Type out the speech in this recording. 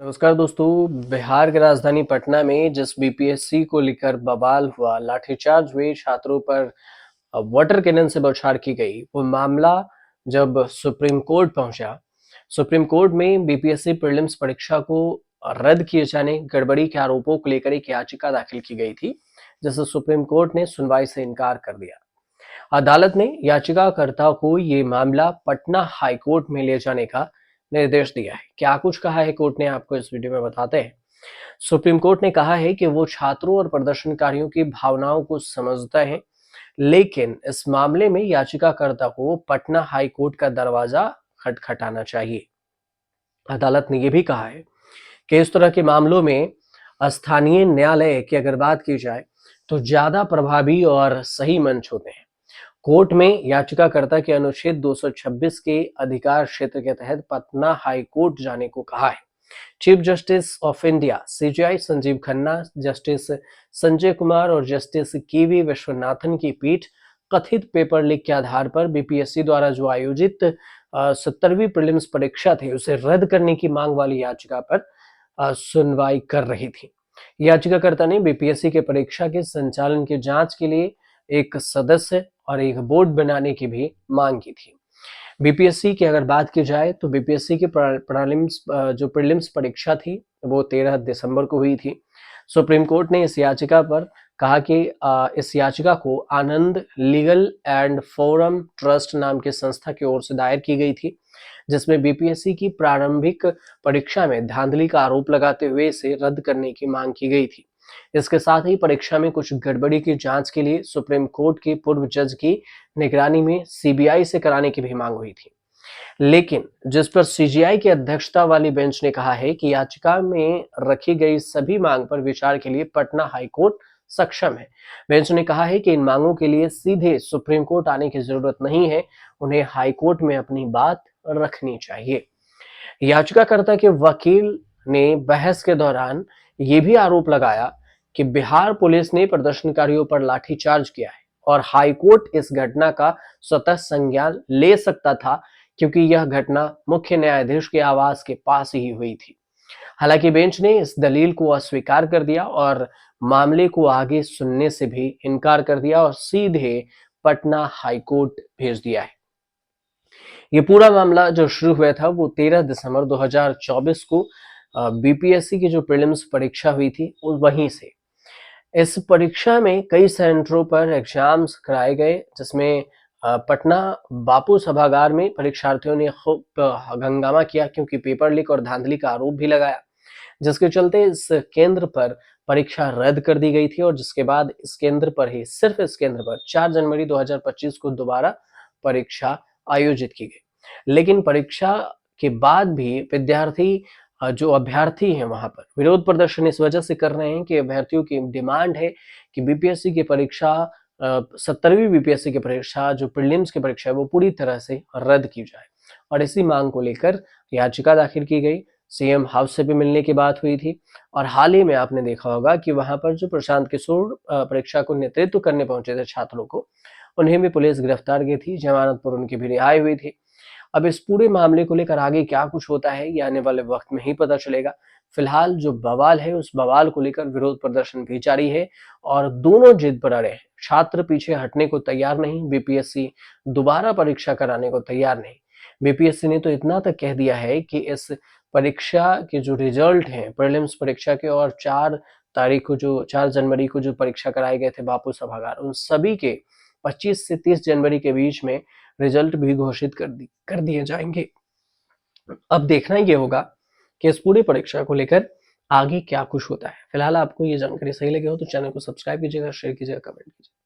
नमस्कार दोस्तों। बिहार की राजधानी पटना में जिस बीपीएससी को लेकर बवाल हुआ, लाठीचार्ज हुए, छात्रों पर वाटर कैनन से बौछार की गई, वो मामला जब सुप्रीम कोर्ट पहुंचा, सुप्रीम कोर्ट में बीपीएससी प्रीलिम्स परीक्षा को रद्द किए जाने, गड़बड़ी के आरोपों को लेकर एक याचिका दाखिल की गई थी, जिसे सुप्रीम कोर्ट ने सुनवाई से इनकार कर दिया। अदालत ने याचिकाकर्ता को ये मामला पटना हाई कोर्ट में ले जाने का निर्देश दिया है। क्या कुछ कहा है कोर्ट ने, आपको इस वीडियो में बताते हैं। सुप्रीम कोर्ट ने कहा है कि वो छात्रों और प्रदर्शनकारियों की भावनाओं को समझता है, लेकिन इस मामले में याचिकाकर्ता को पटना हाई कोर्ट का दरवाजा खटखटाना चाहिए। अदालत ने यह भी कहा है कि इस तरह के मामलों में स्थानीय न्यायालय की अगर बात की जाए तो ज्यादा प्रभावी और सही मंच होते हैं। कोर्ट में याचिकाकर्ता के अनुच्छेद 226 के अधिकार क्षेत्र के तहत पटना हाई कोर्ट जाने को कहा है। Chief justice of India CJI Sanjeev Khanna, justice Sanjay Kumar और जस्टिस केवी विश्वनाथन की पीठ कथित पेपर लीक के आधार पर बीपीएससी द्वारा जो आयोजित 70वीं प्रीलिम्स परीक्षा थी उसे रद्द करने की मांग वाली याचिका पर सुनवाई कर रही थी। याचिकाकर्ता ने बीपीएससी के परीक्षा के संचालन की जांच के लिए एक सदस्य और एक बोर्ड बनाने की भी मांग की थी। बीपीएससी की अगर बात की जाए तो बीपीएससी की प्रीलिम्स परीक्षा थी वो 13 दिसंबर को हुई थी। सुप्रीम कोर्ट ने इस याचिका पर कहा कि इस याचिका को आनंद लीगल एंड फोरम ट्रस्ट नाम की संस्था की ओर से दायर की गई थी, जिसमें बीपीएससी की प्रारंभिक परीक्षा में धांधली का आरोप लगाते हुए इसे रद्द करने की मांग की गई थी। इसके साथ ही परीक्षा में कुछ गड़बड़ी की जांच के लिए सुप्रीम कोर्ट के पूर्व जज की निगरानी में सीबीआई से कराने की भी मांग हुई थी, लेकिन जिस पर सीजीआई की अध्यक्षता वाली बेंच ने कहा है कि याचिका में रखी गई सभी मांग पर विचार के लिए पटना हाई कोर्ट सक्षम है। बेंच ने कहा है कि इन मांगों के लिए सीधे सुप्रीम कोर्ट आने की जरूरत नहीं है, उन्हें हाई कोर्ट में अपनी बात रखनी चाहिए। याचिकाकर्ता के वकील ने बहस के दौरान ये भी आरोप लगाया कि बिहार पुलिस ने प्रदर्शनकारियों पर लाठीचार्ज किया है और हाईकोर्ट इस घटना का स्वतः संज्ञान ले सकता था, क्योंकि यह घटना मुख्य न्यायाधीश के आवास के पास ही हुई थी। हालांकि बेंच ने इस दलील को अस्वीकार कर दिया और मामले को आगे सुनने से भी इनकार कर दिया और सीधे पटना हाईकोर्ट भेज दिया है। ये पूरा मामला जो शुरू हुआ था वो 13 दिसंबर 2024 को बीपीएससी की जो प्रीलिम्स परीक्षा हुई थी वहीं से। इस परीक्षा में कई सेंटरों पर एग्जाम्स कराए गए, जिसमें पटना बापू सभागार में परीक्षार्थियों ने खूब हंगामा किया, क्योंकि पेपर लीक और धांधली का आरोप भी लगाया, जिसके चलते इस केंद्र पर परीक्षा रद्द कर दी गई थी और जिसके बाद इस केंद्र पर ही, सिर्फ इस केंद्र पर 4 जनवरी 2025 को दोबारा परीक्षा आयोजित की गई। लेकिन परीक्षा के बाद भी विद्यार्थी जो अभ्यर्थी हैं वहां पर विरोध प्रदर्शन इस वजह से कर रहे हैं कि अभ्यर्थियों की डिमांड है कि बीपीएससी की परीक्षा 70वीं बीपीएससी की परीक्षा जो प्रीलिम्स की परीक्षा है वो पूरी तरह से रद्द की जाए, और इसी मांग को लेकर याचिका दाखिल की गई। सीएम हाउस से भी मिलने की बात हुई थी और हाल ही में आपने देखा होगा कि वहां पर जो प्रशांत किशोर परीक्षा को नेतृत्व करने पहुंचे थे छात्रों को, उन्हें भी पुलिस गिरफ्तार की थी, जमानत पर उनकी भी रिहाई हुई थी। अब इस पूरे मामले को लेकर आगे क्या कुछ होता है ये आने वाले वक्त में ही पता चलेगा। फिलहाल जो बवाल है उस बवाल को लेकर विरोध प्रदर्शन भी जारी है और दोनों जिद पर अड़े हैं। छात्र पीछे हटने को तैयार नहीं, बीपीएससी दोबारा परीक्षा कराने को तैयार नहीं। बीपीएससी ने तो इतना तक कह दिया है कि इस परीक्षा के जो रिजल्ट हैं प्रीलिम्स परीक्षा के, और 4 जनवरी को जो परीक्षा कराए गए थे बापू सभागार, उन सभी के 25 से 30 जनवरी के बीच में रिजल्ट भी घोषित कर दिए जाएंगे। अब देखना ये होगा कि इस पूरी परीक्षा को लेकर आगे क्या कुछ होता है। फिलहाल आपको ये जानकारी सही लगी हो तो चैनल को सब्सक्राइब कीजिएगा, शेयर कीजिएगा, कमेंट कीजिएगा।